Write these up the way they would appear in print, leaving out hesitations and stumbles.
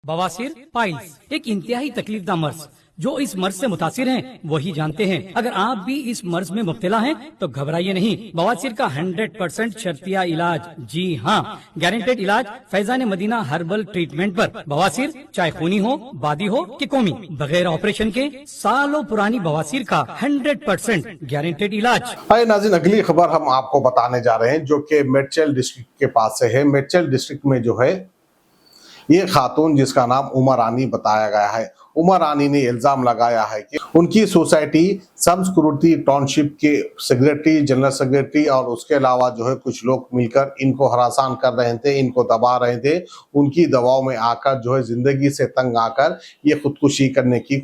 बवासीर पाइल्स एक इंतहाई तकलीफदा मर्ज जो इस मर्ज से मुतासिर हैं वही जानते हैं। अगर आप भी इस मर्ज में मुब्तला हैं तो घबराइए नहीं। बवासीर का 100% शर्तिया इलाज, जी हाँ, गारंटेड इलाज फैजान मदीना हर्बल ट्रीटमेंट पर। बवासीर चाहे खूनी हो, बादी हो कि कौमी, बगैर ऑपरेशन के सालों पुरानी बवासीर का 100% गारंटेड इलाज। हाय नाज़रीन, अगली खबर हम आपको बताने जा रहे हैं जो कि मेडचल डिस्ट्रिक्ट के पास से है। मेडचल डिस्ट्रिक्ट में जो है ये खातून जिसका नाम उमा रानी बताया गया है, उमा रानी ने इल्जाम लगाया है कि उनकी सोसाइटी संस्कृति टाउनशिप के सेक्रेटरी, जनरल सेक्रेटरी और उसके अलावा जो है कुछ लोग मिलकर इनको हरासान कर रहे थे, इनको दबा रहे थे। उनकी दबाव में आकर जो है जिंदगी से तंग आकर ये खुदकुशी करने की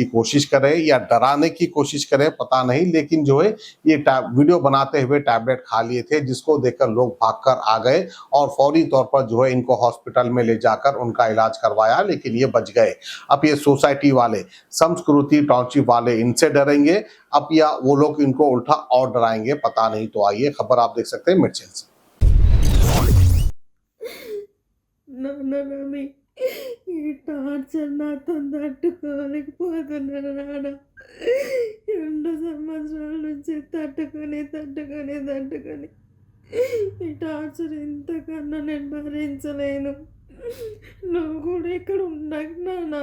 कोशिश करे या डराने की कोशिश करे, पता नहीं। लेकिन जो है ये वीडियो बनाते हुए टैबलेट खा लिए थे, जिसको देखकर लोग भागकर आ गए और फौरी तौर पर जो है इनको हॉस्पिटल में ले जाकर उनका इलाज करवाया, लेकिन ये बच गए। अब ये सोसाइटी वाले, संस्कृति टाउनशिप वाले इनसे डरेंगे अब या वो लोग इनको उल्टा और डराएंगे, पता नहीं। तो आइए खबर आप देख सकते हैं मेडचल से। ఈ టార్చర్ నాతో తట్టుకోలేకపోతున్నాను నాన్న. 2 సంవత్సరాల నుంచి తట్టుకొని ఈ టార్చర్ ఇంతకన్నా నేను భరించలేను. నువ్వు కూడా ఇక్కడ ఉండకు నాన్న.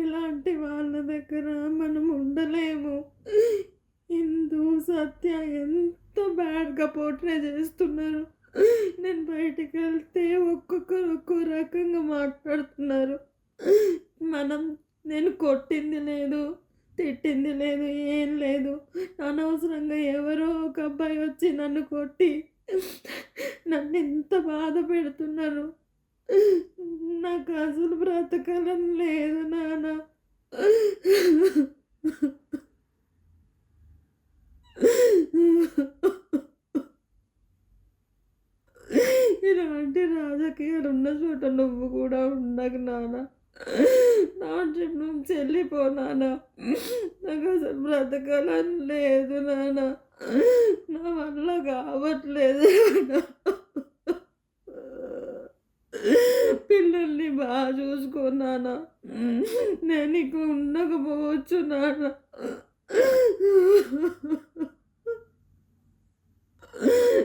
ఇలాంటి వాళ్ళ దగ్గర మనం ఉండలేము. హిందూ సత్య ఎంత బ్యాడ్గా పోర్ట్రే చేస్తున్నారు. నేను బయటికి వెళ్తే ఒక్కొక్కరు ఒక్కో రకంగా మాట్లాడుతున్నారు. నేను కొట్టింది లేదు, తిట్టింది లేదు, ఏం లేదు. అనవసరంగా ఎవరో ఒక అబ్బాయి వచ్చి నన్ను కొట్టి నన్ను ఎంత బాధ పెడుతున్నారు. నాకు అసలు బ్రతకాలని లేదు నాన్న. ఇలాంటి రాజకీయాలు ఉన్న చోట నువ్వు కూడా ఉండకు నాన్న. టార్చర్ నుంచి వెళ్ళిపో నాన్న. నాకు అసలు బ్రతకాలని లేదు నాన్న. నా వల్ల కావట్లేదు. పిల్లల్ని బాగా చూసుకో నాన్న. నేను ఇక ఉండకపోవచ్చు నాన్న.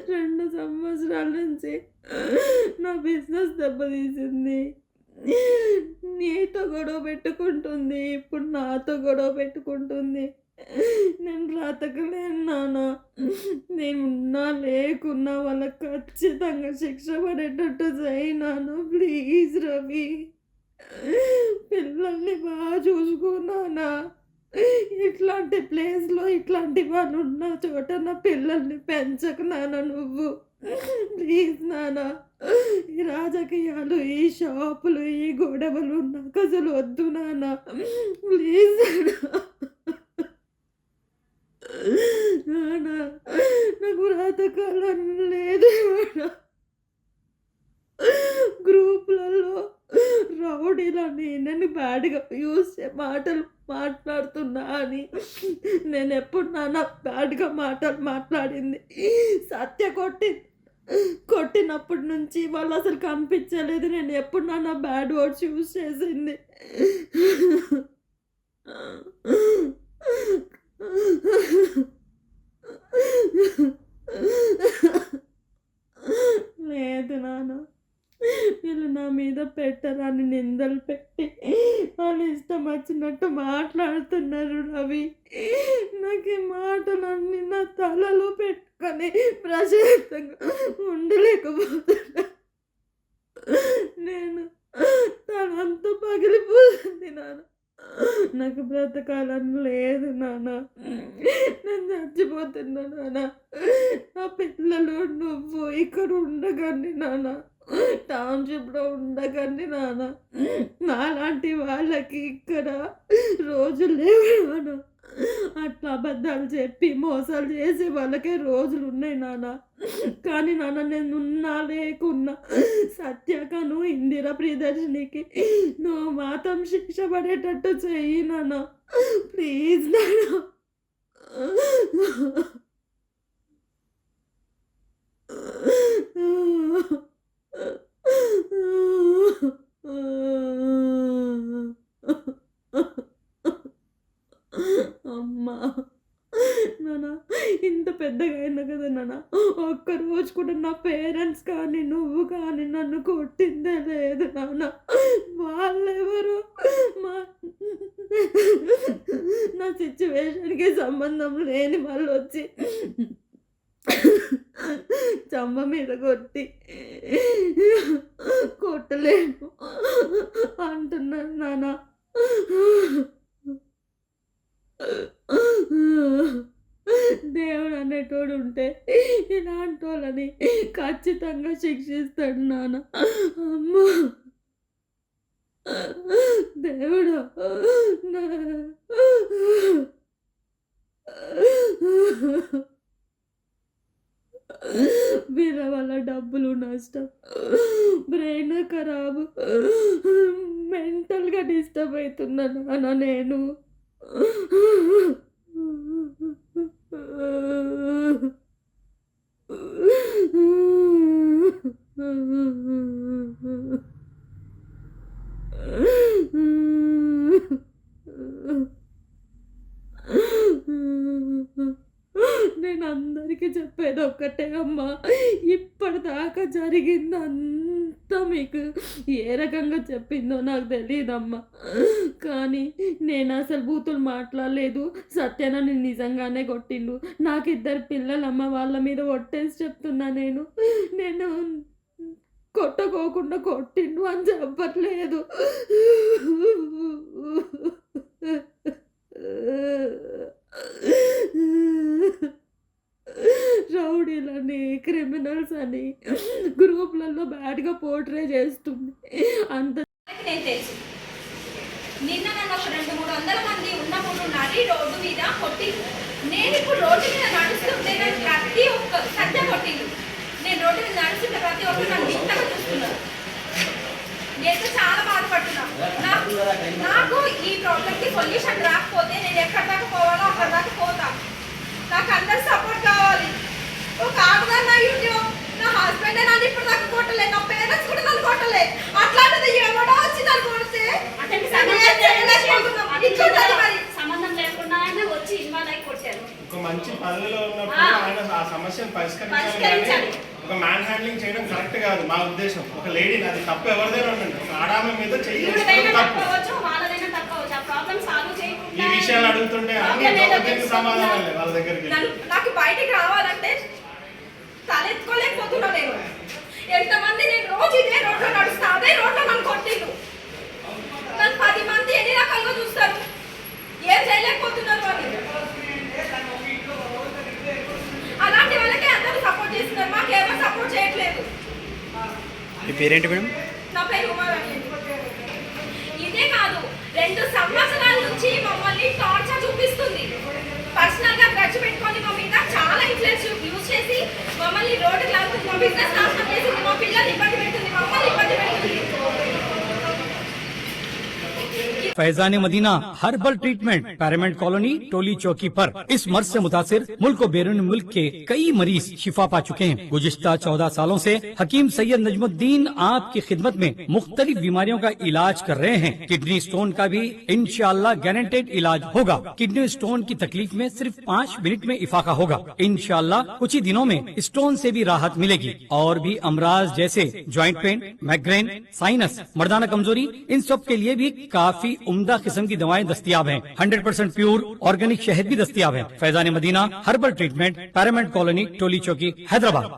2 సంవత్సరాల నుంచి నా బిజినెస్ దెబ్బతీసింది. నీతో గొడవ పెట్టుకుంటుంది, ఇప్పుడు నాతో గొడవ పెట్టుకుంటుంది. నేను బ్రతకలేను నాన్న. నేను ఉన్నా లేకున్నా వాళ్ళకి ఖచ్చితంగా శిక్ష పడేటట్టు చేయి నాన్న. ప్లీజ్ రవి, పిల్లల్ని బాగా చూసుకో నాన్న. ఇట్లాంటి ప్లేస్లో ఇట్లాంటి వాళ్ళు ఉన్న చోట నా పిల్లల్ని పెంచకు నాన్న నువ్వు. ప్లీజ్ నాన్న. ఈ రాజకీయాలు, ఈ షాపులు, ఈ గొడవలు నాకు అసలు వద్దు నాన్న. ప్లీజ్ నాన్న. నాకు బ్రతకాలని లేదు. గ్రూప్లలో రౌడీలని నన్ను బ్యాడ్గా యూజ్ మాటలు మాట్లాడుతున్నా అని నేను ఎప్పుడు నాన్న బ్యాడ్గా మాటలు మాట్లాడింది? సత్య కొట్టినప్పటి నుంచి వాళ్ళు అసలు కనిపించలేదు. నేను ఎప్పుడు నాన్న బ్యాడ్ వర్డ్స్ యూజ్ చేసింది? లేదు నాన్న. వీళ్ళు నా మీద పెట్టరాని నిందలు పెట్టి వాళ్ళు ఇష్టం వచ్చినట్టు మాట్లాడుతున్నారు రవి. నాకు ఈ మాటలన్నీ నా తలలో పెట్టుకొని ప్రశాంతంగా ఉండలేకపోతున్నా. నేను తనంతా పగిలిపోతుంది నాన్న. నాకు బ్రతకాలని లేదు నాన్న. నేను చచ్చిపోతున్నా నాన్న. నా పిల్లలు నువ్వు ఇక్కడ ఉండకండి నాన్న. టౌన్షిప్లో ఉండకండి నాన్న. నాలాంటి వాళ్ళకి ఇక్కడ రోజులు లేవు నాన్న. అట్లా అబద్ధాలు చెప్పి మోసాలు చేసే వాళ్ళకే రోజులు ఉన్నాయి నాన్న. కానీ నాన్న, నేను ఉన్నా లేకున్నా సత్యకను, ఇందిరా ప్రియదర్శినికి నువ్వు మాత్రం శిక్ష పడేటట్టు చెయ్యి నాన్న. ప్లీజ్ నాన్న. అమ్మా నాన్న, ఇంత పెద్దగా అయినా కదా నాన్న, ఒక్కరోజు కూడా నా పేరెంట్స్ కానీ నువ్వు కానీ నన్ను కొట్టిందే లేదు నాన్న. వాళ్ళెవరు మా నా సిచ్యువేషన్కి సంబంధం లేని వాళ్ళు వచ్చి చమ్మ మీద కొట్టి కొట్టలేను అంటున్నాను నాన్న. దేవుడు అనేటోడు ఉంటే ఇలాంటి వాళ్ళని ఖచ్చితంగా శిక్షిస్తాడు నాన్న. అమ్మా దేవుడు వీళ్ళ వల్ల డబ్బులు నష్టం, బ్రెయిన్ ఖరాబు, మెంటల్గా డిస్టర్బ్ అవుతున్నా నాన్న నేను. నేను అందరికీ చెప్పేది ఒక్కటే అమ్మా, ఇప్పటిదాకా జరిగిందంతా మీకు ఏ రకంగా చెప్పిందో నాకు తెలియదమ్మా. కానీ నేను అసలు బూతులు మాట్లాడలేదు. సత్యనని నిజంగానే కొట్టిండు. నాకు 2 పిల్లలమ్మ, వాళ్ళ మీద ఒట్టేసి చెప్తున్నా నేను కొట్టకోకుండా కొట్టిండు అని చెప్పట్లేదు. రౌడీలని, క్రిమినల్స్ అని గ్రూప్లలో బ్యాడ్గా పోర్ట్రే చేస్తుంది. అంత నేను తెలుసు. నిన్న నన్ను ఒక 200-300 మంది ఉన్నప్పుడు నడి రోడ్డు మీద కొట్టి, నేను ఇప్పుడు రోడ్డు మీద నడుస్తుంటే నన్ను ప్రతి ఒక్క సత్య కొట్టిండు. నేను రోడ్డు మీద నడుస్తుంటే ప్రతి ఒక్కరు నన్ను ఇంతగా చూస్తున్నారు. నేను చాలా బాధపడుతున్నా. నాకు ఈ ప్రాబ్లంకి సొల్యూషన్ రాకపోతే నేను ఎక్కడి దాకా పోవాలో అక్కడి దాకా పోతా. నాకు అందరు సపోర్ట్ కావాలి. ఒక ఆడదాన్ని అయ్యుండి నా హస్బెండ్ నన్ను ఇప్పుడు దాకా కొట్టలే, నా పేరెంట్స్ కూడా నన్ను కొట్టలే. అట్లాంటిది ఎవడో వచ్చి నన్ను కొడితే సంబంధం లేకుండా వచ్చి ఇన్వాల్వ్ అయి కొట్టారు. ఒక మంచి పనులలో ఉన్నప్పుడు ఆయన ఆ సమస్యను పరిష్కరించాలి. ఒక మ్యాన్ హ్యాండ్లింగ్ చేయడం కరెక్ట్ కాదు మా ఉద్దేశం. ఒక లేడీ, అది తప్పు ఎవరిదైనా ఉండండి, ఒక ఆడామ మీద తప్పు. ఈ విషయాలు అడుగుతుంటే సమాధానం లేదు వాళ్ళ దగ్గరికి. నాకు బయటికి రావాలంటే తలెత్తుకోలేకపోతున్నా నేను. ఎంతమంది, నేను రోజు ఇదే రోడ్లో నడుస్తా, అదే రోడ్లో నన్ను కొట్టిండు. నన్ను 10 మంది ఎన్ని రకాలుగా చూస్తారు, ఏం చేయలేకపోతున్నారు వాళ్ళు. అలాంటి వాళ్ళకే అందరూ సపోర్ట్ చేస్తున్నారు, మాకేమో సపోర్ట్ చేయట్లేదు. మీ పేరేంటి మేడం? నా పేరు ఉమారాణి. ఇదే కాదు, 2 సంవత్సరాల నుంచి మమ్మల్ని టార్చర్ చూపిస్తుంది. పర్సనల్ గా ఖర్చు పెట్టుకొని మా మీద చాలా ఇన్ఫ్లుయెన్స్ యూజ్ చేసి మమ్మల్ని రోడ్డుకి లాగుతుంది, మా బిజినెస్ నాశనం చేసింది, మా పిల్లల్ని ఇబ్బంది పెడుతుంది, మమ్మల్ని ఇబ్బంది పెడుతుంది. Faizan Madina herbal treatment Paramount colony Toli Chowki पर इस मर्ज से मुतासिर मुल्क और बैरून मुल्क के कई मरीज शिफा पा चुके हैं। गुज़िश्ता 14 सालों से हकीम सैयद नजमुद्दीन आपकी खिदमत में मुख्तलिफ बीमारियों का इलाज कर रहे हैं। किडनी स्टोन का भी इंशाअल्लाह गारंटेड इलाज होगा। किडनी स्टोन की तकलीफ में सिर्फ 5 मिनट में इफाका होगा। इंशाअल्लाह कुछ ही दिनों में स्टोन से भी राहत मिलेगी। और भी अमराज जैसे ज्वाइंट पेन, माइग्रेन, साइनस, मर्दाना कमजोरी, इन सब के लिए भी काफी उम्दा किस्म की दवाएं दस्तयाब हैं। 100% प्योर ऑर्गेनिक शहद भी दस्तयाब है। Faizan Madina herbal treatment Paramount colony Toli Chowki Hyderabad.